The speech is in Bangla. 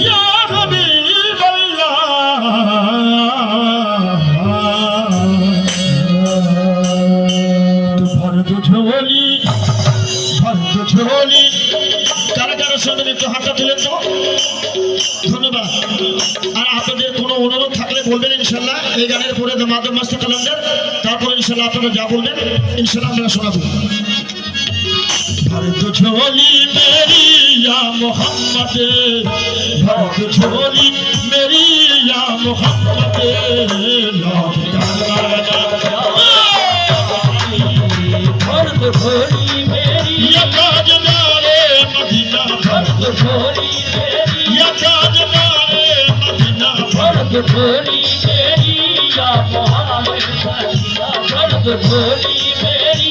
या हबीब झोली কারা কারা শুনবেন একটু হাতটা তুলে তো ধন্যবাদ। আর আপনাদের কোনো অনুরোধ থাকলে বলবেন ইনশাল্লাহ এই গানের পরে মাদুর মাস্টার ক্যালেন্ডার, তারপরে ইনশাল্লাহ আপনারা যা বলবেন ইনশাল্লাহ আমরা শোনাবো। भर दो झोली मेरी या मोहम्मद, भर दो झोली मेरी या मोहम्मद, भर दो झोली मेरी या ताजदारे मदीना, भर दो झोली मेरी या ताजदारे मदीना, भर दो झोली मेरी या मोहम्मद, भर दो झोली मेरी